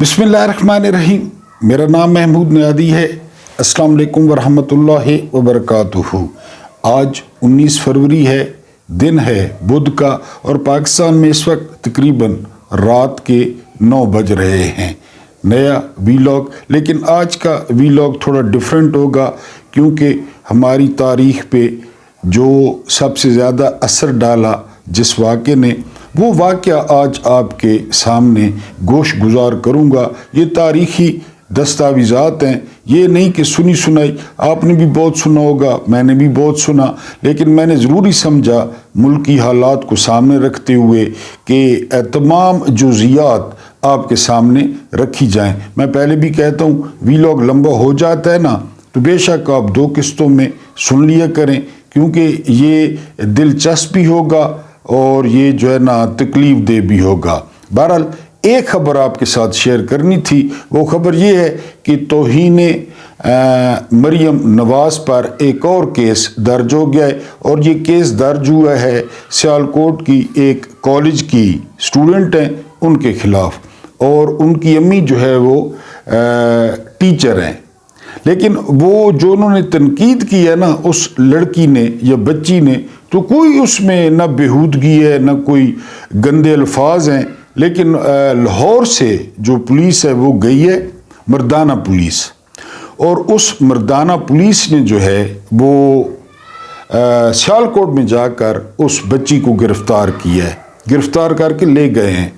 बिस्मिल्लाहिर्रहमानिर्रहीम। मेरा नाम महमूद नियादी है। अस्सलाम वालेकुम वरहमतुल्लाहि वबरकातुहू। आज 19 फरवरी है, दिन है बुध का, और पाकिस्तान में इस वक्त तकरीबन रात के 9 बज रहे हैं। नया वीलॉग, लेकिन आज का वीलॉग थोड़ा डिफरेंट होगा क्योंकि हमारी तारीख पे जो सबसे ज़्यादा असर डाला जिस वाक़े ने, वो वाक़या आज आपके सामने गोश गुजार करूँगा। ये तारीख़ी दस्तावेज़ात हैं, ये नहीं कि सुनी सुनाई। आपने भी बहुत सुना होगा, मैंने भी बहुत सुना, लेकिन मैंने ज़रूरी समझा मुल्की हालात को सामने रखते हुए कि तमाम जुज़ियात आपके सामने रखी जाएं। मैं पहले भी कहता हूँ, वीलॉग लंबा हो जाता है ना, तो बेशक आप 2 किस्तों में सुन लिया करें, क्योंकि ये दिलचस्प भी होगा और ये जो है ना तकलीफ दे भी होगा। बहरहाल एक ख़बर आपके साथ शेयर करनी थी। वो ख़बर ये है कि तौहीन मरियम नवाज़ पर एक और केस दर्ज हो गया है, और ये केस दर्ज हुआ है सियालकोट की एक कॉलेज की स्टूडेंट हैं उनके ख़िलाफ़, और उनकी अम्मी जो है वो टीचर हैं। लेकिन वो जो उन्होंने तनकीद की है ना उस लड़की ने या बच्ची ने, तो कोई उसमें न बेहूदगी है न कोई गंदे अल्फाज हैं। लेकिन लाहौर से जो पुलिस है वो गई है, मर्दाना पुलिस, और उस मर्दाना पुलिस ने जो है वो सियालकोट में जाकर उस बच्ची को गिरफ़्तार किया है, गिरफ़्तार करके ले गए हैं।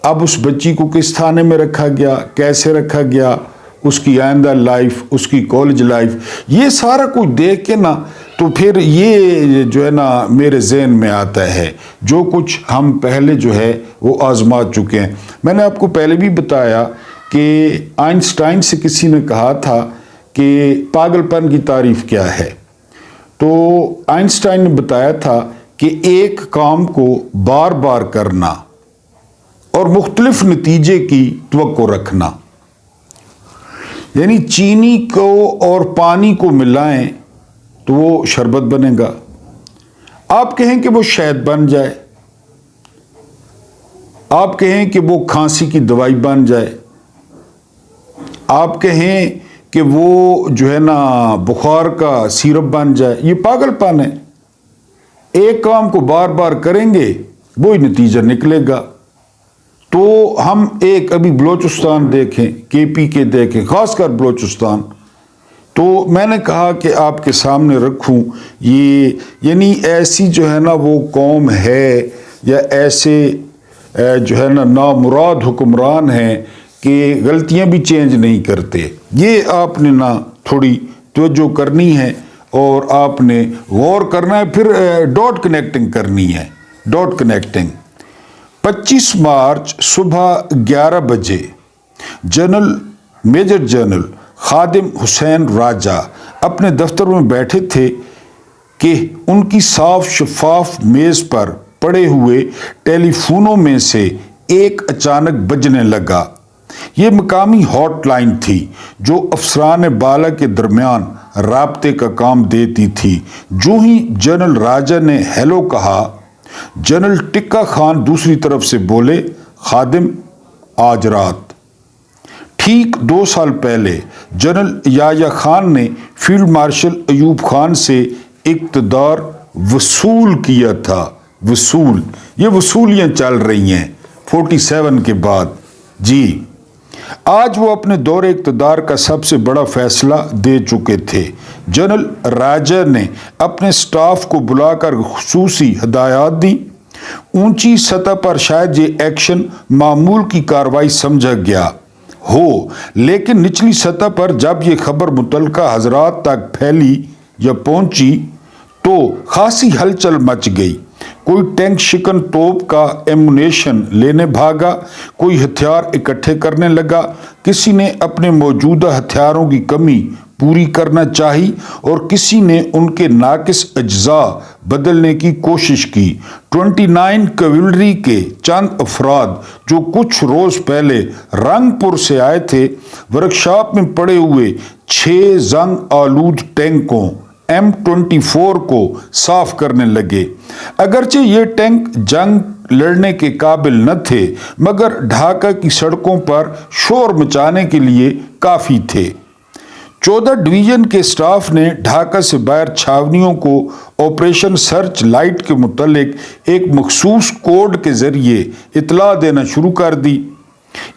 अब उस बच्ची को किस थाने में रखा गया, कैसे रखा गया, उसकी आइंदा लाइफ, उसकी कॉलेज लाइफ, ये सारा कुछ देख के ना, तो फिर ये जो है ना मेरे ज़हन में आता है जो कुछ हम पहले जो है वो आजमा चुके हैं। मैंने आपको पहले भी बताया कि आइंस्टाइन से किसी ने कहा था कि पागलपन की तारीफ क्या है, तो आइंस्टाइन ने बताया था कि एक काम को बार बार करना और मुख्तलिफ नतीजे की तवक्को रखना। यानी चीनी को और पानी को मिलाएं तो वो शरबत बनेगा। आप कहें कि वो शहद बन जाए, आप कहें कि वो खांसी की दवाई बन जाए, आप कहें कि वो जो है ना बुखार का सिरप बन जाए, ये पागलपन है। एक काम को बार बार करेंगे वो ही नतीजा निकलेगा। तो हम एक अभी बलोचिस्तान देखें, KP के देखें, ख़ासकर बलोचिस्तान, तो मैंने कहा कि आपके सामने रखूं ये, यानी ऐसी जो है ना वो कौम है या ऐसे जो है ना नामुराद हुक्मरान हैं कि गलतियां भी चेंज नहीं करते। ये आपने ना थोड़ी तवज्जो करनी है और आपने गौर करना है, फिर डॉट कनेक्टिंग करनी है। डॉट कनेक्टिंग 25 मार्च सुबह 11 बजे मेजर जनरल खादिम हुसैन राजा अपने दफ्तर में बैठे थे कि उनकी साफ शफाफ मेज़ पर पड़े हुए टेलीफोनों में से एक अचानक बजने लगा। ये मकामी हॉटलाइन थी जो अफसरान बाला के दरमियान राब्ते का काम देती थी। जो ही जनरल राजा ने हेलो कहा, जनरल टिक्का खान दूसरी तरफ से बोले, खादिम आज रात। ठीक 2 साल पहले जनरल याया खान ने फील्ड मार्शल अयूब खान से इक़्तिदार वसूल किया था। वसूल, ये वसूलियां चल रही हैं 47 के बाद। जी, आज वो अपने दौरे इक़्तिदार का सबसे बड़ा फैसला दे चुके थे। जनरल राजा ने अपने स्टाफ को बुलाकर खुसूसी हिदायत दी। ऊंची सतह पर शायद ये एक्शन मामूल की कार्रवाई समझा गया हो, लेकिन निचली सतह पर जब ये खबर मुतल्लिका हजरात तक फैली या पहुंची तो खासी हलचल मच गई। कोई टैंक शिकन तोप का एमुनेशन लेने भागा, कोई हथियार इकट्ठे करने लगा, किसी ने अपने मौजूदा हथियारों की कमी पूरी करना चाही और किसी ने उनके नाकिस अज्जा बदलने की कोशिश की। 29 कैवलरी के चंद अफराद जो कुछ रोज पहले रंगपुर से आए थे, वर्कशॉप में पड़े हुए 6 जंग आलूद टैंकों M24 को साफ करने लगे। अगरचे ये टैंक जंग लड़ने के काबिल न थे, मगर ढाका की सड़कों पर शोर मचाने के लिए काफ़ी थे। 14 डिवीज़न के स्टाफ ने ढाका से बाहर छावनियों को ऑपरेशन सर्च लाइट के मुतालिक एक मखसूस कोड के ज़रिए इतला देना शुरू कर दी।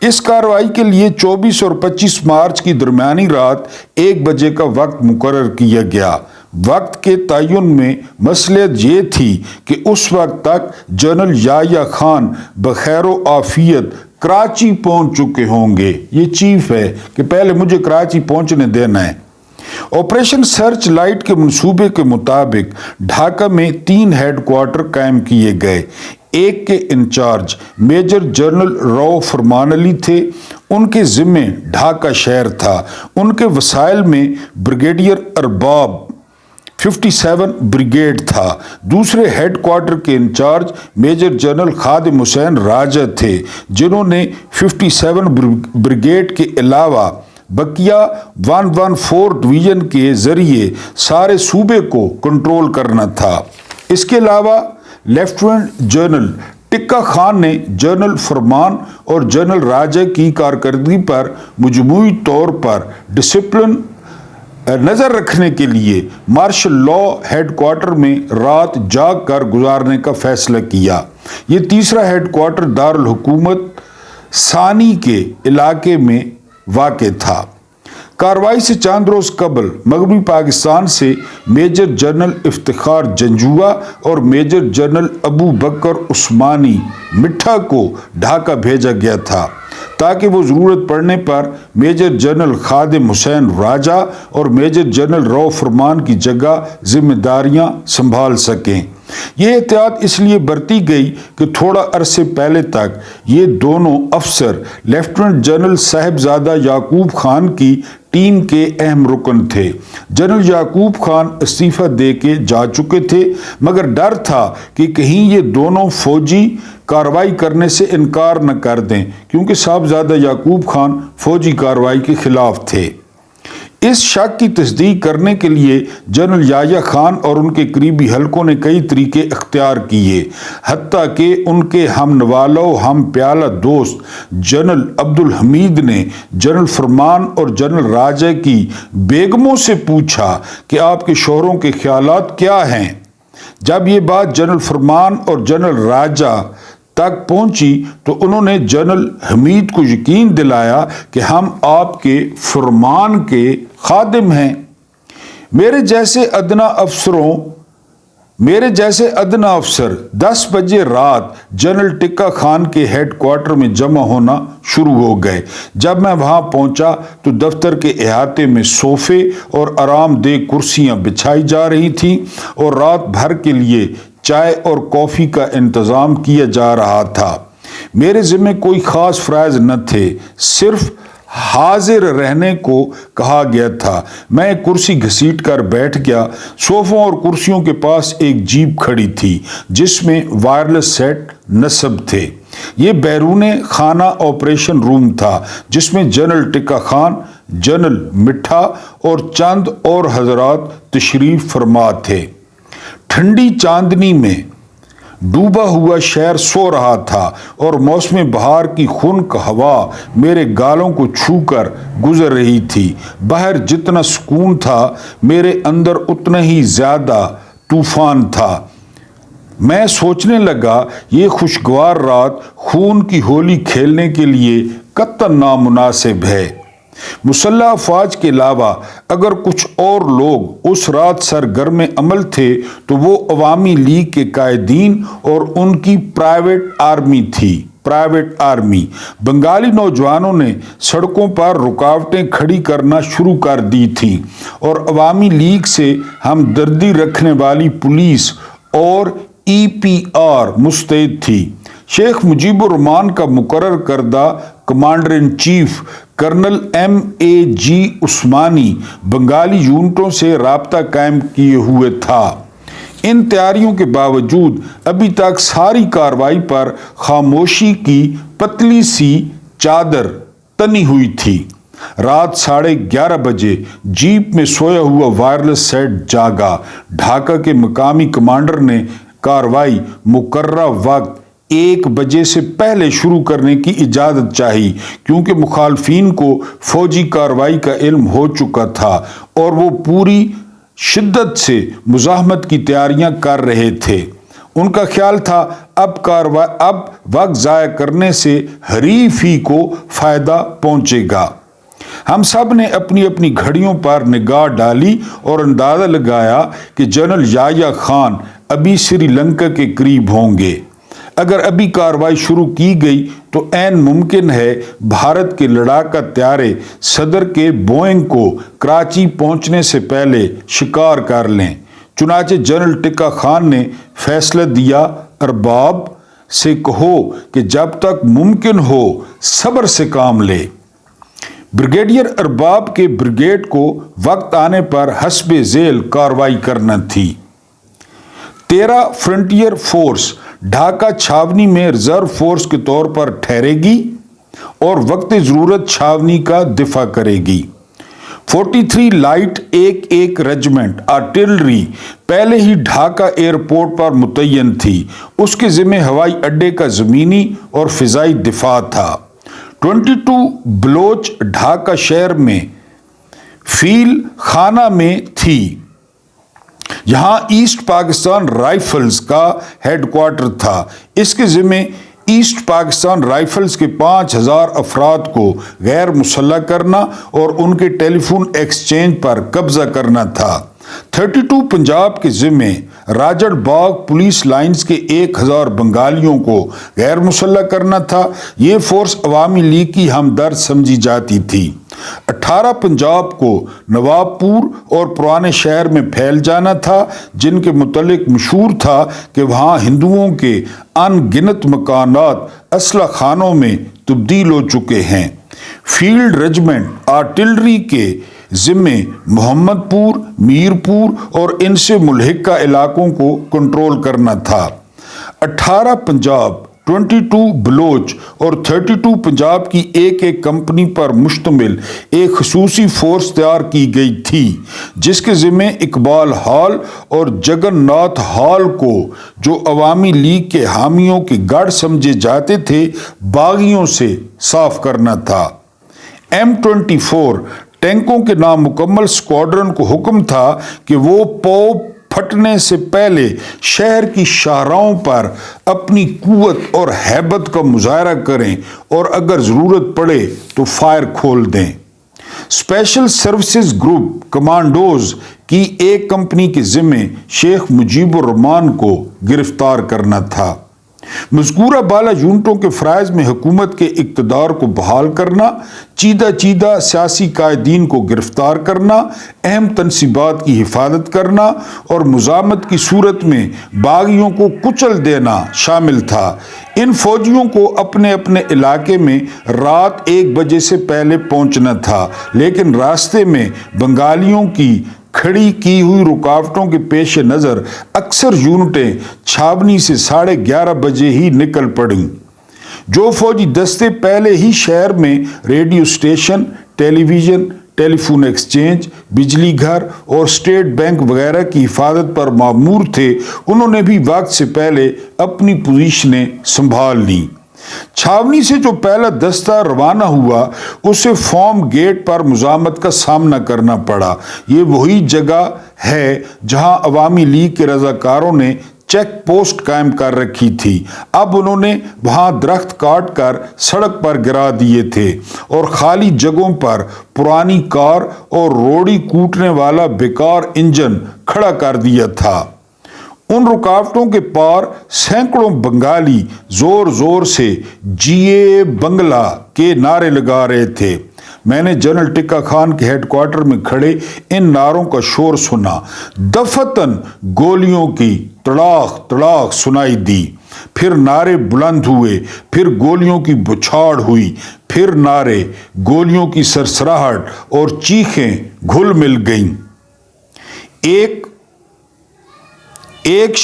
इस कार्रवाई के लिए 24 और 25 मार्च की दरमियानी रात 1 बजे का वक्त मुकर्रर किया गया। वक्त के तयन में मसलियत ये थी कि उस वक्त तक जनरल याह्या खान बखैर आफियत कराची पहुंच चुके होंगे। ये चीफ है कि पहले मुझे कराची पहुंचने देना है। ऑपरेशन सर्च लाइट के मंसूबे के मुताबिक ढाका में 3 हेडक्वार्टर कायम किए गए। एक के इंचार्ज मेजर जनरल रऊ फरमान अली थे, उनके ज़िम्मे ढाका शहर था। उनके वसाइल में ब्रिगेडियर अरबाब 57 ब्रिगेड था। दूसरे हेडक्वार्टर के इंचार्ज मेजर जनरल खादिम हुसैन राजा थे, जिन्होंने 57 ब्रिगेड के अलावा बकिया 114 डिवीज़न के ज़रिए सारे सूबे को कंट्रोल करना था। इसके अलावा लेफ्टिनेंट जनरल टिक्का खान ने जनरल फरमान और जनरल राजा की कारकर्दगी पर मजमूई तौर पर डिसिप्लिन नज़र रखने के लिए मार्शल लॉ हेडक्वार्टर में रात जाग कर गुजारने का फैसला किया। ये तीसरा हेडक्वार्टर दारुल हुकूमत सानी के इलाके में वाक़ था। कार्रवाई से चंद रोज़ कबल मगरबी पाकिस्तान से मेजर जनरल इफ्तिखार जंजुआ और मेजर जनरल अबू बकर उस्मानी मिठा को ढाका भेजा गया था, ताकि वो ज़रूरत पड़ने पर मेजर जनरल खादिम हुसैन राजा और मेजर जनरल रऊ फरमान की जगह जिम्मेदारियां संभाल सकें। ये एहतियात इसलिए बरती गई कि थोड़ा अरसे पहले तक ये दोनों अफसर लेफ्टिनेंट जनरल साहिबजादा याकूब खान की टीम के अहम रुकन थे। जनरल याकूब खान इस्तीफ़ा दे के जा चुके थे, मगर डर था कि कहीं ये दोनों फौजी कार्रवाई करने से इनकार न कर दें, क्योंकि साहिबजादा याकूब खान फौजी कार्रवाई के खिलाफ थे। इस शक की तस्दीक करने के लिए जनरल याह्या खान और उनके करीबी हलकों ने कई तरीके इख्तियार किए, हत्ता कि उनके हम नवालो हम प्याला दोस्त जनरल अब्दुल हमीद ने जनरल फरमान और जनरल राजा की बेगमों से पूछा कि आपके शोहरों के ख्यालात क्या हैं। जब ये बात जनरल फरमान और जनरल राजा तक पहुंची तो उन्होंने जनरल हमीद को यकीन दिलाया कि हम आपके फरमान के खादिम हैं। मेरे जैसे अदना अफसर 10 बजे रात जनरल टिक्का खान के हेडक्वार्टर में जमा होना शुरू हो गए। जब मैं वहां पहुंचा तो दफ्तर के अहाते में सोफे और आरामदेह कुर्सियां बिछाई जा रही थीं और रात भर के लिए चाय और कॉफ़ी का इंतज़ाम किया जा रहा था। मेरे ज़िम्मे कोई ख़ास फ़राइज़ न थे, सिर्फ हाजिर रहने को कहा गया था। मैं एक कुर्सी घसीट कर बैठ गया। सोफ़ों और कुर्सियों के पास एक जीप खड़ी थी जिसमें वायरलेस सेट नस्ब थे। ये बैरूने खाना ऑपरेशन रूम था, जिसमें जनरल टिक्का खान, जनरल मिठा और चंद और हजरात तशरीफ़ फरमा थे। ठंडी चांदनी में डूबा हुआ शहर सो रहा था और मौसम बहार की खुनक हवा मेरे गालों को छूकर गुजर रही थी। बाहर जितना सुकून था, मेरे अंदर उतना ही ज़्यादा तूफान था। मैं सोचने लगा, ये खुशगवार रात खून की होली खेलने के लिए कतई नामुनासिब है। मुसल्लह अफवाज के अलावा अगर कुछ और लोग उस रात सरगर्म अमल थे तो वो अवामी लीग के कायदीन और उनकी प्राइवेट आर्मी थी। प्राइवेट आर्मी बंगाली नौजवानों ने सड़कों पर रुकावटें खड़ी करना शुरू कर दी थी और अवामी लीग से हमदर्दी रखने वाली पुलिस और EPR मुस्तैद थी। शेख मुजीबुर रहमान का मुकर्रर करदा commander in chief colonel MAG Osmani Bengali यूनिटों से राब्ता कायम किए हुए था। इन तैयारियों के बावजूद अभी तक सारी कार्रवाई पर खामोशी की पतली सी चादर तनी हुई थी। रात 11:30 बजे जीप में सोया हुआ वायरलेस सेट जागा। ढाका के मकामी कमांडर ने कार्रवाई मुकर्रर वक्त 1 بجے سے پہلے شروع کرنے کی اجازت چاہی کیونکہ مخالفین کو فوجی کارروائی کا علم ہو چکا تھا اور وہ پوری شدت سے مزاحمت کی تیاریاں کر رہے تھے۔ ان کا خیال تھا اب وقت ضائع کرنے سے حریف ہی کو فائدہ پہنچے گا۔ ہم سب نے اپنی اپنی گھڑیوں پر نگاہ ڈالی اور اندازہ لگایا کہ جنرل یحییٰ خان ابھی سری لنکا کے قریب ہوں گے۔ اگر ابھی کارروائی شروع کی گئی تو عین ممکن ہے بھارت کے لڑاکا طیارے صدر کے بوئنگ کو کراچی پہنچنے سے پہلے شکار کر لیں۔ چنانچہ جنرل ٹکا خان نے فیصلہ دیا، ارباب سے کہو کہ جب تک ممکن ہو صبر سے کام لے۔ بریگیڈیئر ارباب کے بریگیڈ کو وقت آنے پر حسب ذیل کارروائی کرنا تھی۔ 13 فرنٹیئر فورس ڈھاکہ چھاونی میں ریزرو فورس کے طور پر ٹھہرے گی اور وقت ضرورت چھاونی کا دفاع کرے گی۔ 43 لائٹ ایک ریجمنٹ آرٹلری پہلے ہی ڈھاکہ ایئرپورٹ پر متعین تھی۔ اس کے ذمہ ہوائی اڈے کا زمینی اور فضائی دفاع تھا۔ 22 بلوچ ڈھاکہ شہر میں فیل خانہ میں تھی۔ یہاں ایسٹ پاکستان رائفلز کا ہیڈ کوارٹر تھا۔ اس کے ذمہ ایسٹ پاکستان رائفلز کے 5000 افراد کو غیر مسلح کرنا اور ان کے ٹیلی فون ایکسچینج پر قبضہ کرنا تھا۔ 32 پنجاب کے ذمہ راجڑ باغ پولیس لائنز کے 1000 بنگالیوں کو غیر مسلح کرنا تھا۔ یہ فورس عوامی لیگ کی ہمدرد سمجھی جاتی تھی۔ 18 پنجاب کو نواب پور اور پرانے شہر میں پھیل جانا تھا، جن کے متعلق مشہور تھا کہ وہاں ہندوؤں کے ان گنت مکانات اسلحہ خانوں میں تبدیل ہو چکے ہیں۔ فیلڈ ریجمنٹ آرٹلری کے ذمہ محمد پور، میر پور اور ان سے ملحقہ علاقوں کو کنٹرول کرنا تھا۔ 18 پنجاب، 22 بلوچ اور 32 پنجاب کی ایک کمپنی پر مشتمل ایک خصوصی فورس تیار کی گئی تھی، جس کے ذمہ اقبال ہال اور جگن ناتھ ہال کو، جو عوامی لیگ کے حامیوں کے گڑھ سمجھے جاتے تھے، باغیوں سے صاف کرنا تھا۔ M24 ٹینکوں کے نامکمل اسکواڈرن کو حکم تھا کہ وہ پھٹنے سے پہلے شہر کی شاہراہوں پر اپنی قوت اور ہیبت کا مظاہرہ کریں اور اگر ضرورت پڑے تو فائر کھول دیں۔ اسپیشل سروسز گروپ کمانڈوز کی ایک کمپنی کے ذمہ شیخ مجیب الرحمان کو گرفتار کرنا تھا۔ مذکورہ بالا یونٹوں کے فرائض میں حکومت کے اقتدار کو بحال کرنا، چیدہ سیاسی قائدین کو گرفتار کرنا، اہم تنصیبات کی حفاظت کرنا اور مزاحمت کی صورت میں باغیوں کو کچل دینا شامل تھا۔ ان فوجیوں کو اپنے اپنے علاقے میں رات 1 بجے سے پہلے پہنچنا تھا، لیکن راستے میں بنگالیوں کی کھڑی کی ہوئی رکاوٹوں کے پیش نظر اکثر یونٹیں چھاونی سے 11:30 بجے ہی نکل پڑیں۔ جو فوجی دستے پہلے ہی شہر میں ریڈیو اسٹیشن، ٹیلی ویژن، ٹیلی فون ایکسچینج، بجلی گھر اور اسٹیٹ بینک وغیرہ کی حفاظت پر مامور تھے، انہوں نے بھی وقت سے پہلے اپنی پوزیشنیں سنبھال لیں۔ چھاونی سے جو پہلا دستہ روانہ ہوا، اسے فارم گیٹ پر مزاحمت کا سامنا کرنا پڑا۔ یہ وہی جگہ ہے جہاں عوامی لیگ کے رضاکاروں نے چیک پوسٹ قائم کر رکھی تھی۔ اب انہوں نے وہاں درخت کاٹ کر سڑک پر گرا دیے تھے اور خالی جگہوں پر پرانی کار اور روڑی کوٹنے والا بیکار انجن کھڑا کر دیا تھا۔ ان رکاوٹوں کے پار سینکڑوں بنگالی زور زور سے جیے بنگلہ کے نعرے لگا رہے تھے۔ میں نے جنرل ٹکا خان کے ہیڈ کوارٹر میں کھڑے ان نعروں کا شور سنا۔ دفتن گولیوں کی تڑاخ تڑاخ سنائی دی، پھر نعرے بلند ہوئے، پھر گولیوں کی بچھاڑ ہوئی، پھر نعرے، گولیوں کی سرسراہٹ اور چیخیں گھل مل گئیں۔ ایک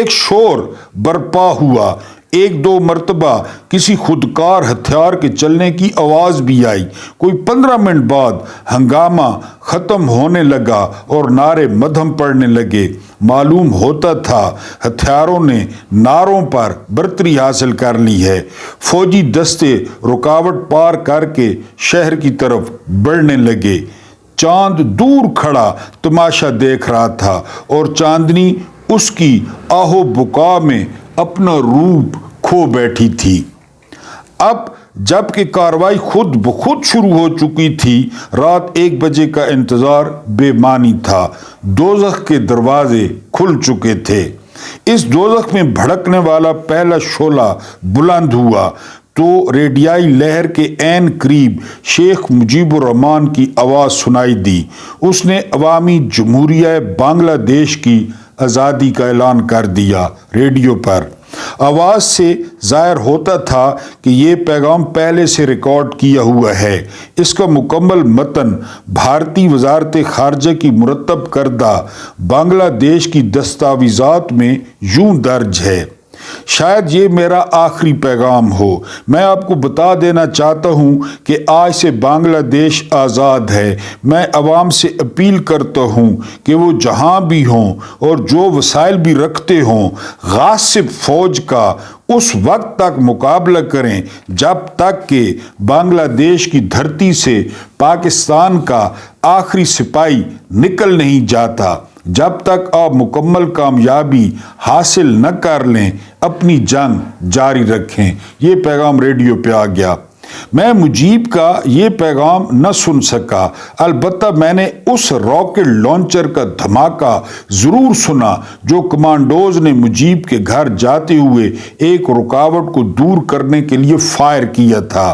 شور برپا ہوا۔ 1-2 مرتبہ کسی خودکار ہتھیار کے چلنے کی آواز بھی آئی۔ کوئی 15 منٹ بعد ہنگامہ ختم ہونے لگا اور نعرے مدھم پڑنے لگے۔ मालूम होता था हथियारों ने नारों पर बरतरी हासिल कर ली है। फौजी दस्ते रुकावट पार करके शहर की तरफ बढ़ने लगे। चांद दूर खड़ा तमाशा देख रहा था और चांदनी उसकी आहो बुका में अपना रूप खो बैठी थी। अब जबकि कार्रवाई खुद ब खुद शुरू हो चुकी थी, रात 1 बजे का इंतजार बेमानी था। दोज़ख के दरवाजे खुल चुके थे। इस दोज़ख में भड़कने वाला पहला शोला बुलंद हुआ तो रेडियाई लहर के ऐन करीब शेख मुजीबुर रहमान की आवाज़ सुनाई दी। उसने अवामी जमहूरिया बांग्लादेश की आज़ादी का ऐलान कर दिया। रेडियो पर आवाज़ से ज़ाहिर होता था कि ये पैगाम पहले से रिकॉर्ड किया हुआ है। इसका मुकम्मल मतन भारतीय वजारत ख़ारजा की मुरतब करदा बांग्लादेश की दस्तावेज़ात में यूं दर्ज है। शायद ये मेरा आखिरी पैगाम हो। मैं आपको बता देना चाहता हूँ कि आज से बांग्लादेश आज़ाद है। मैं अवाम से अपील करता हूँ कि वो जहाँ भी हों और जो वसाइल भी रखते हों, गासिब फ़ौज का उस वक्त तक मुकाबला करें जब तक कि बांग्लादेश की धरती से पाकिस्तान का आखिरी सिपाही निकल नहीं जाता। जब तक आप मुकम्मल कामयाबी हासिल न कर लें, अपनी जंग जारी रखें। ये पैगाम रेडियो पे आ गया। मैं मुजीब का ये पैगाम न सुन सका, अलबत्ता मैंने उस रॉकेट लॉन्चर का धमाका ज़रूर सुना जो कमांडोज ने मुजीब के घर जाते हुए एक रुकावट को दूर करने के लिए फायर किया था।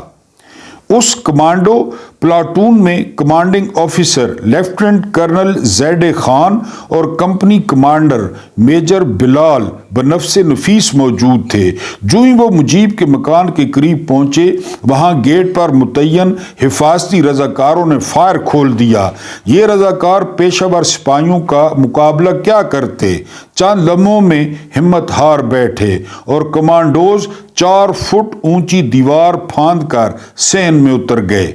उस कमांडो प्लाटून में commanding officer lieutenant colonel Z Khan और कंपनी कमांडर मेजर बिलाल बनफ्से नफीस मौजूद थे। जो ही वो मुजीब के मकान के करीब पहुंचे, वहां गेट पर मुतय्यन हिफाजती रजाकारों ने फायर खोल दिया। ये रजाकार पेशावर सिपाहियों का मुकाबला क्या करते, चंद लम्हों में हिम्मत हार बैठे और कमांडोज 4 फुट ऊंची दीवार फांद कर सेन में उतर गए।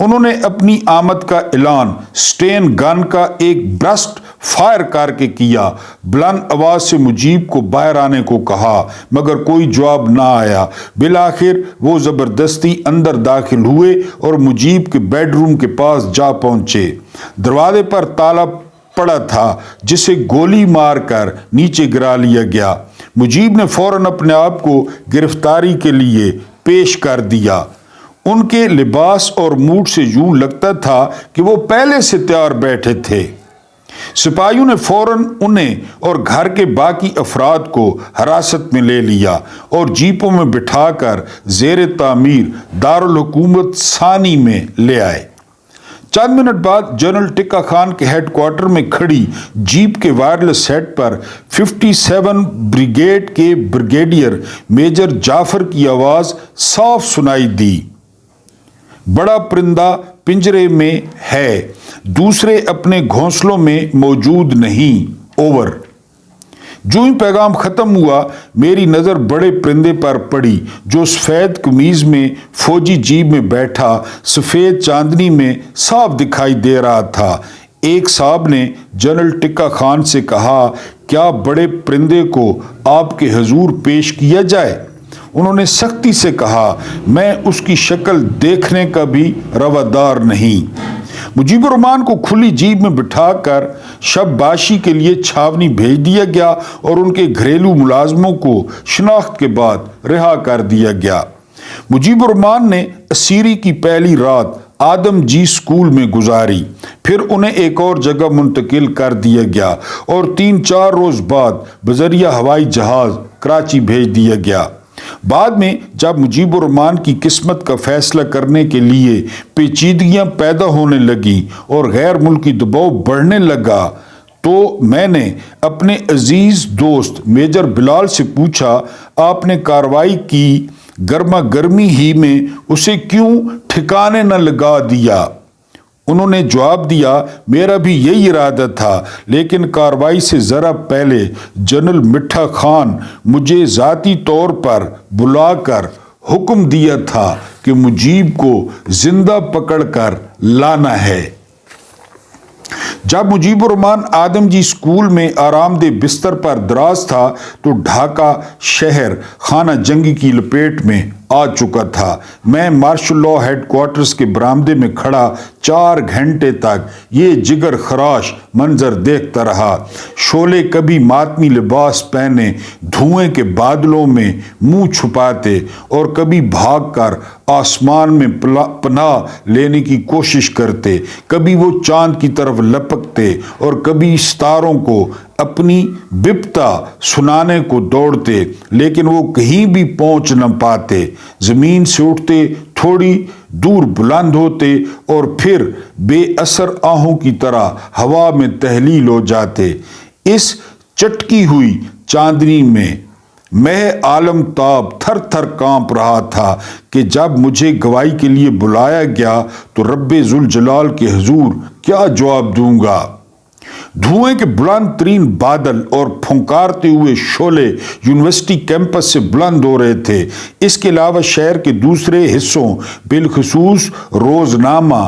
उन्होंने अपनी आमद का ऐलान स्टेन गन का एक ब्रस्ट फायर करके किया। बुलंद आवाज से मुजीब को बाहर आने को कहा, मगर कोई जवाब ना आया। बिलाखिर वो जबरदस्ती अंदर दाखिल हुए और मुजीब के बेडरूम के पास जा पहुंचे। दरवाजे पर ताला पड़ा था जिसे गोली मारकर नीचे गिरा लिया गया। मुजीब ने फौरन अपने आप को गिरफ्तारी के लिए पेश कर दिया। उनके लिबास और मूड से यूं लगता था कि वो पहले से तैयार बैठे थे। सिपाहियों ने फौरन उन्हें और घर के बाकी अफराद को हिरासत में ले लिया और जीपों में बिठाकर ज़ेरे तामीर दारुल हुकूमत सानी में ले आए। चंद मिनट बाद जनरल टिक्का खान के हेडक्वार्टर में खड़ी जीप के वायरलेस सेट पर 57 ब्रिगेड के ब्रिगेडियर मेजर जाफर की आवाज़ साफ सुनाई दी। बड़ा परिंदा पिंजरे में है, दूसरे अपने घोंसलों में मौजूद नहीं। ओवर। जो ही पैगाम खत्म हुआ, मेरी नज़र बड़े परिंदे पर पड़ी जो सफ़ेद कमीज में फौजी जीप में बैठा सफ़ेद चांदनी में साफ दिखाई दे रहा था। एक साहब ने जनरल टिक्का खान से कहा, क्या बड़े परिंदे को आपके हुजूर पेश किया जाए? उन्होंने सख्ती से कहा, मैं उसकी शक्ल देखने का भी रवादार नहीं। मुजीबुर रहमान को खुली जीप में बिठाकर शबबाशी के लिए छावनी भेज दिया गया और उनके घरेलू मुलाजमों को शनाख्त के बाद रिहा कर दिया गया। मुजीबुर रहमान ने असीरी की पहली रात आदम जी स्कूल में गुजारी, फिर उन्हें एक और जगह मुंतकिल कर दिया गया और 3-4 रोज बाद बजरिया हवाई जहाज कराची भेज दिया गया। बाद में जब मुजीबुर रहमान की किस्मत का फैसला करने के लिए पेचीदगियां पैदा होने लगी और गैर मुल्की दबाव बढ़ने लगा, तो मैंने अपने अजीज दोस्त मेजर बिलाल से पूछा, आपने कार्रवाई की गर्मा गर्मी ही में उसे क्यों ठिकाने न लगा दिया? उन्होंने जवाब दिया, मेरा भी यही इरादा था, लेकिन कार्रवाई से ज़रा पहले जनरल मिठा खान मुझे ज़ाती तौर पर बुलाकर हुक्म दिया था कि मुजीब को जिंदा पकड़कर लाना है। جب مجیب الرحمان آدم جی اسکول میں آرام دہ بستر پر دراز تھا تو ڈھاکہ شہر خانہ جنگی کی لپیٹ میں آ چکا تھا۔ میں مارشل لاء ہیڈ کوارٹرز کے برآمدے میں کھڑا 4 گھنٹے تک یہ جگر خراش منظر دیکھتا رہا۔ شعلے کبھی ماتمی لباس پہنے دھوئیں کے بادلوں میں منہ چھپاتے اور کبھی بھاگ کر آسمان میں پناہ لینے کی کوشش کرتے، کبھی وہ چاند کی طرف لپکتے اور کبھی ستاروں کو اپنی بپتا سنانے کو دوڑتے، لیکن وہ کہیں بھی پہنچ نہ پاتے۔ زمین سے اٹھتے، تھوڑی دور بلند ہوتے اور پھر بے اثر آہوں کی طرح ہوا میں تحلیل ہو جاتے۔ اس چٹکی ہوئی چاندنی میں میں عالم تاب تھر تھر کانپ رہا تھا کہ جب مجھے گواہی کے لیے بلایا گیا تو رب ذوالجلال کے حضور کیا جواب دوں گا۔ دھوئیں کے بلند ترین بادل اور پھنکارتے ہوئے شعلے یونیورسٹی کیمپس سے بلند ہو رہے تھے۔ اس کے علاوہ شہر کے دوسرے حصوں بالخصوص روزنامہ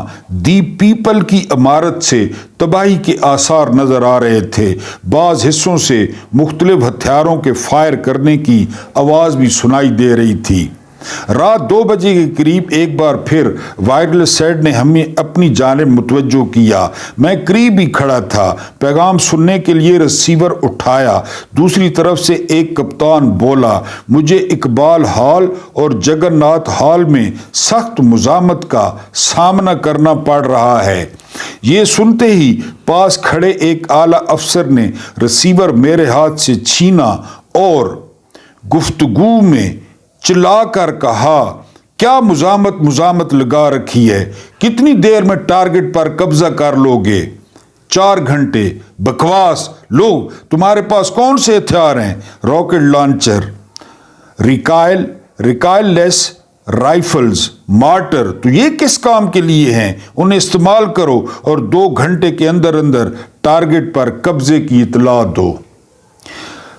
دی پیپل کی عمارت سے تباہی کے آثار نظر آ رہے تھے۔ بعض حصوں سے مختلف ہتھیاروں کے فائر کرنے کی آواز بھی سنائی دے رہی تھی۔ رات 2 بجے کے قریب ایک بار پھر وائرلیس سیٹ نے ہمیں اپنی جانب متوجہ کیا۔ میں قریب ہی کھڑا تھا، پیغام سننے کے لیے رسیور اٹھایا۔ دوسری طرف سے ایک کپتان بولا، مجھے اقبال ہال اور جگن ناتھ ہال میں سخت مزاحمت کا سامنا کرنا پڑ رہا ہے۔ یہ سنتے ہی پاس کھڑے ایک اعلیٰ افسر نے رسیور میرے ہاتھ سے چھینا اور گفتگو میں چلا کر کہا، کیا مزاحمت لگا رکھی ہے؟ کتنی دیر میں ٹارگٹ پر قبضہ کر لو گے؟ 4 گھنٹے۔ بکواس! لوگ تمہارے پاس کون سے ہتھیار ہیں؟ راکٹ لانچر، ریکائل لیس رائفلز، مارٹر۔ تو یہ کس کام کے لیے ہیں؟ انہیں استعمال کرو اور 2 گھنٹے کے اندر ٹارگٹ پر قبضے کی اطلاع دو۔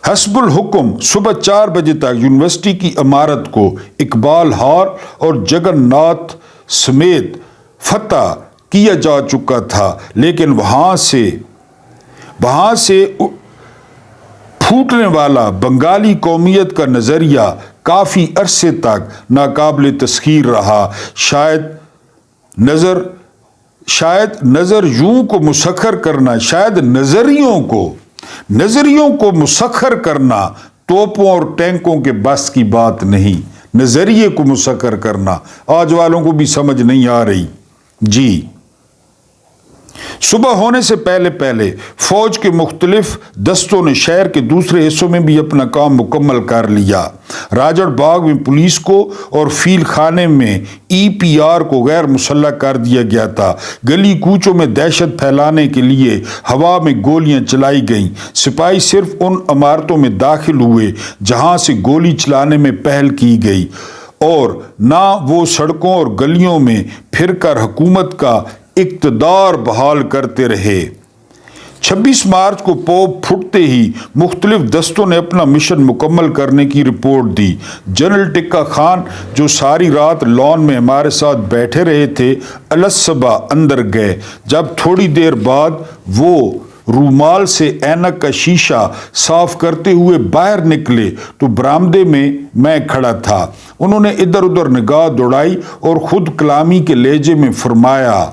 حسب الحکم صبح 4 بجے تک یونیورسٹی کی عمارت کو اقبال ہال اور جگن ناتھ سمیت فتح کیا جا چکا تھا، لیکن وہاں سے پھوٹنے والا بنگالی قومیت کا نظریہ کافی عرصے تک ناقابل تسخیر رہا۔ شاید نظریوں کو مسخر کرنا توپوں اور ٹینکوں کے بس کی بات نہیں۔ نظریے کو مسخر کرنا آج والوں کو بھی سمجھ نہیں آ رہی۔ جی، صبح ہونے سے پہلے فوج کے مختلف دستوں نے شہر کے دوسرے حصوں میں بھی اپنا کام مکمل کر لیا۔ راجڑ باغ میں پولیس کو اور فیل خانے میں EPR کو غیر مسلح کر دیا گیا تھا۔ گلی کوچوں میں دہشت پھیلانے کے لیے ہوا میں گولیاں چلائی گئیں۔ سپاہی صرف ان عمارتوں میں داخل ہوئے جہاں سے گولی چلانے میں پہل کی گئی، اور نہ وہ سڑکوں اور گلیوں میں پھر کر حکومت کا اقتدار بحال کرتے رہے۔ 26 مارچ کو پوپ پھٹتے ہی مختلف دستوں نے اپنا مشن مکمل کرنے کی رپورٹ دی۔ جنرل ٹکا خان جو ساری رات لان میں ہمارے ساتھ بیٹھے رہے تھے، الصبح اندر گئے۔ جب تھوڑی دیر بعد وہ رومال سے اینک کا شیشہ صاف کرتے ہوئے باہر نکلے تو برآمدے میں کھڑا تھا۔ انہوں نے ادھر ادھر نگاہ دوڑائی اور خود کلامی کے لہجے میں فرمایا،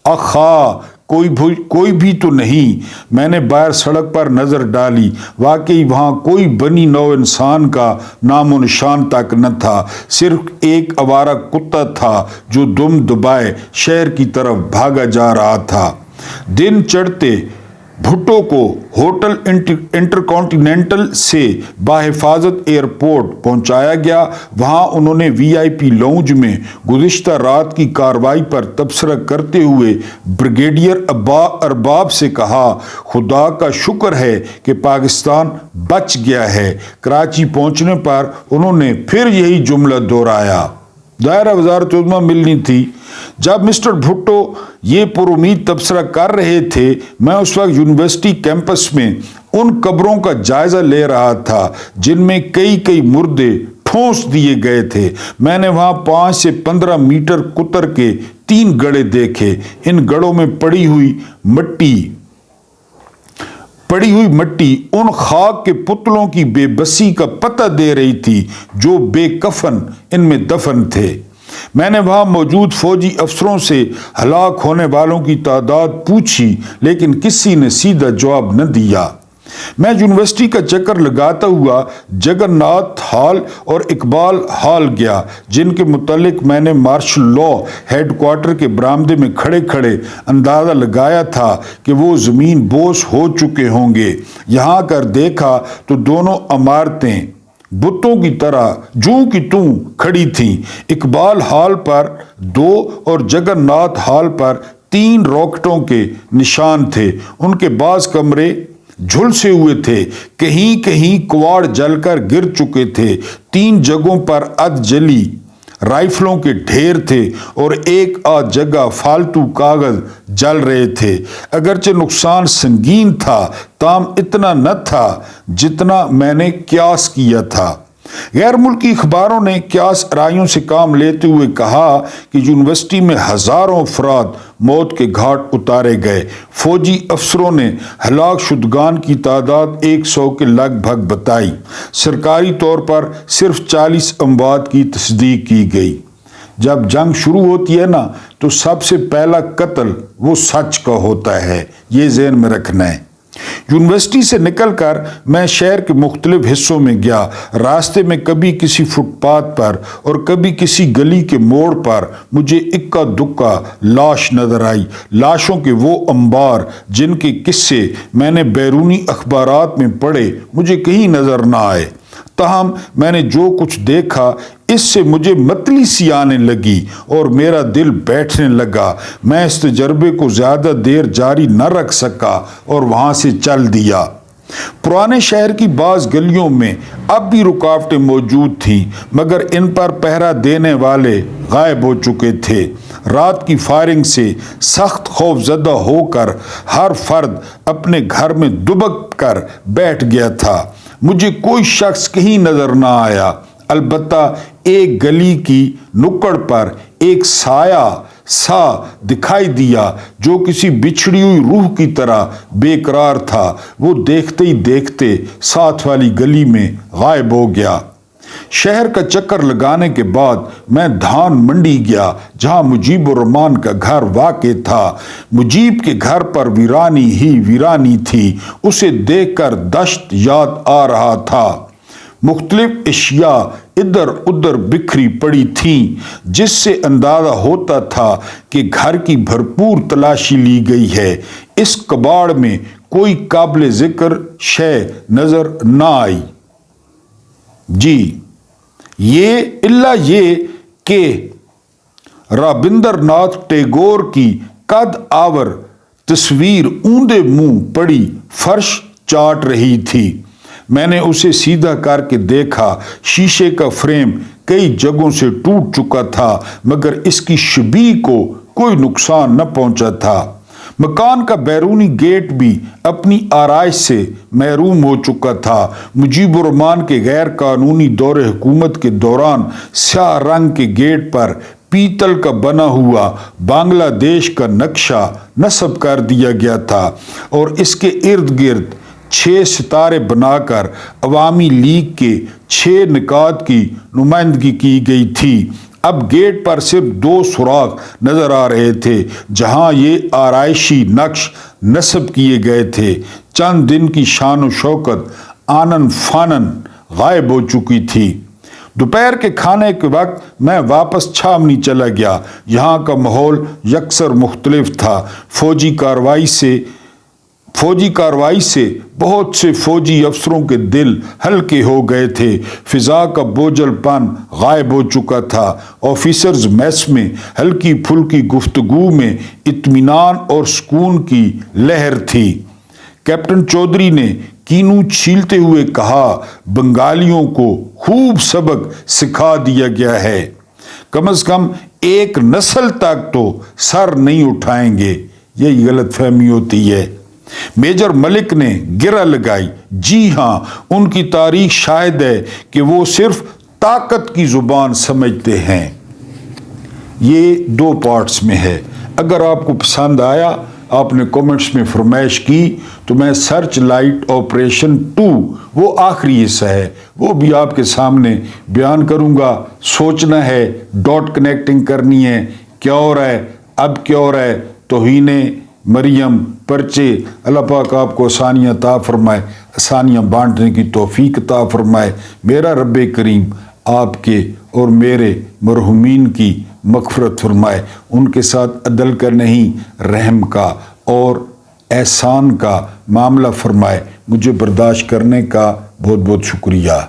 آخا کوئی بھی تو نہیں۔ میں نے باہر سڑک پر نظر ڈالی، واقعی وہاں کوئی بنی نوع انسان کا نام و نشان تک نہ تھا، صرف ایک آوارہ کتا تھا جو دم دبائے شہر کی طرف بھاگا جا رہا تھا۔ دن چڑھتے بھٹو کو ہوٹل انٹرکانٹیننٹل سے بحفاظت ایئرپورٹ پہنچایا گیا۔ وہاں انہوں نے VIP لاؤنج میں گزشتہ رات کی کارروائی پر تبصرہ کرتے ہوئے بریگیڈیئر ارباب سے کہا، خدا کا شکر ہے کہ پاکستان بچ گیا ہے۔ کراچی پہنچنے پر انہوں نے پھر یہی جملہ دہرایا۔ دائرہ وزارت عظمیٰ ملنی تھی۔ جب مسٹر بھٹو یہ پر امید تبصرہ کر رہے تھے، میں اس وقت یونیورسٹی کیمپس میں ان قبروں کا جائزہ لے رہا تھا جن میں کئی مردے ठोंस दिए गए थे। मैंने वहां 5 से 15 मीटर कुतर के 3 गड्ढे देखे। इन गड्ढों में पड़ी हुई मट्टी उन खाक के पुतलों की बेबसी का पता दे रही थी जो बेकफन इनमें दफन थे। मैंने वहां मौजूद फौजी अफसरों से हलाक होने वालों की तादाद पूछी, लेकिन किसी ने सीधा जवाब न दिया। मैं यूनिवर्सिटी का चक्कर लगाता हुआ जगन्नाथ हॉल और इकबाल हॉल गया, जिनके मुतालिक मैंने मार्शल लॉ हेडक्वार्टर के बरामदे में खड़े खड़े अंदाजा लगाया था कि वो ज़मीन बोस हो चुके होंगे। यहाँ कर देखा तो दोनों इमारतें बुतों की तरह जूं की तूं खड़ी थीं। इकबाल हॉल पर 2 और जगन्नाथ हॉल पर 3 रॉकेटों के निशान थे। उनके बाज़ कमरे झुलसे हुए थे, कहीं कहीं किवाड़ जलकर गिर चुके थे। 3 जगहों पर अधजली राइफलों के ढेर थे और एक आध जगह फालतू कागज जल रहे थे। अगरचे नुकसान संगीन था, ताम इतना न था जितना मैंने क्यास किया था। गैर मुल्की अखबारों ने क्यास रायों से काम लेते हुए कहा कि यूनिवर्सिटी में हजारों अफराद मौत के घाट उतारे गए। फौजी अफसरों ने हलाक शुदगान की तादाद 100 के लगभग बताई। सरकारी तौर पर सिर्फ 40 अमवात की तस्दीक की गई। जब जंग शुरू होती है ना, तो सबसे पहला कत्ल वो सच का होता है, ये ज़हन में रखना है। यूनिवर्सिटी से निकलकर मैं शहर के मुख्तलिफ हिस्सों में गया। रास्ते में कभी किसी फुटपाथ पर और कभी किसी गली के मोड़ पर मुझे इक्का दुक्का लाश नजर आई। लाशों के वो अंबार जिनके किस्से मैंने बैरूनी अखबारात में पढ़े मुझे कहीं नजर ना आए। ताहम मैंने जो कुछ देखा इससे मुझे मतली सी आने लगी और मेरा दिल बैठने लगा। मैं इस तजर्बे को ज्यादा देर जारी न रख सका और वहां से चल दिया। पुराने शहर की बाज गलियों में अब भी रुकावटें मौजूद थीं, मगर इन पर पहरा देने वाले गायब हो चुके थे। रात की फायरिंग से सख्त खौफजदा होकर हर फर्द अपने घर में दुबक कर बैठ गया था। मुझे कोई शख्स कहीं नजर ना आया, अलबत्ता एक गली की नुक्कड़ पर एक साया सा दिखाई दिया जो किसी बिछड़ी हुई रूह की तरह बेकरार था। वो देखते ही देखते साथ वाली गली में गायब हो गया। शहर का चक्कर लगाने के बाद मैं धान मंडी गया, जहां मुजीबुर रहमान का घर वाक़ था। मुजीब के घर पर वीरानी ही वीरानी थी। उसे देखकर दश्त याद आ रहा था। मुख्तलिफ अशिया इधर उधर बिखरी पड़ी थीं, जिससे अंदाजा होता था कि घर की भरपूर तलाशी ली गई है। इस कबाड़ में कोई काबिल जिक्र शय नजर ना आई। जी, ये इल्ला ये कि रविंद्रनाथ टैगोर की कद आवर तस्वीर ऊंधे मुंह पड़ी फर्श चाट रही थी। मैंने उसे सीधा करके देखा। शीशे का फ्रेम कई जगहों से टूट चुका था, मगर इसकी शबीह को कोई नुकसान न पहुंचा था। मकान का बैरूनी गेट भी अपनी आराइश से महरूम हो चुका था। मुजीबुर रहमान के गैर कानूनी दौरे हुकूमत के दौरान स्याह रंग के गेट पर पीतल का बना हुआ बांग्लादेश का नक्शा नस्ब कर दिया गया था और इसके इर्द गिर्द 6 सितारे बनाकर अवामी लीग के 6 निकात की नुमाइंदगी की गई थी। अब गेट पर सिर्फ 2 सुराख नजर आ रहे थे जहां ये आराइशी नक्श नस्ब किए गए थे। चंद दिन की शान व शौकत आनन फानन गायब हो चुकी थी। दोपहर के खाने के वक्त मैं वापस छावनी चला गया। यहाँ का माहौल यकसर मुख्तलिफ था। फौजी कार्रवाई से बहुत से फौजी अफसरों के दिल हल्के हो गए थे। फिजा का बोझलपन गायब हो चुका था। ऑफिसर्स मेस में हल्की फुल्की गुफ्तगू में इत्मीनान और सुकून की लहर थी। कैप्टन चौधरी ने कीनू छीलते हुए कहा, बंगालियों को खूब सबक सिखा दिया गया है। कम से कम एक नस्ल तक तो सर नहीं उठाएंगे। यही गलतफहमी होती है। मेजर मलिक ने गिरा लगाई। जी हां, उनकी तारीख शायद है कि वो सिर्फ طاقت کی زبان سمجھتے ہیں۔ یہ 2 پارٹس میں ہے۔ اگر آپ کو پسند آیا، آپ نے کومنٹس میں فرمائش کی، تو میں سرچ لائٹ آپریشن 2 وہ آخری حصہ ہے، وہ بھی آپ کے سامنے بیان کروں گا۔ سوچنا ہے، ڈاٹ کنیکٹنگ کرنی ہے، کیا ہو رہا ہے، اب کیا ہو رہا ہے، توہین مریم، پرچے۔ اللہ پاک آپ کو آسانیاں عطا فرمائے، آسانیاں بانٹنے کی توفیق عطا فرمائے۔ میرا رب کریم آپ کے اور میرے مرحومین کی مغفرت فرمائے، ان کے ساتھ عدل کا نہیں، رحم کا اور احسان کا معاملہ فرمائے۔ مجھے برداشت کرنے کا بہت بہت شکریہ۔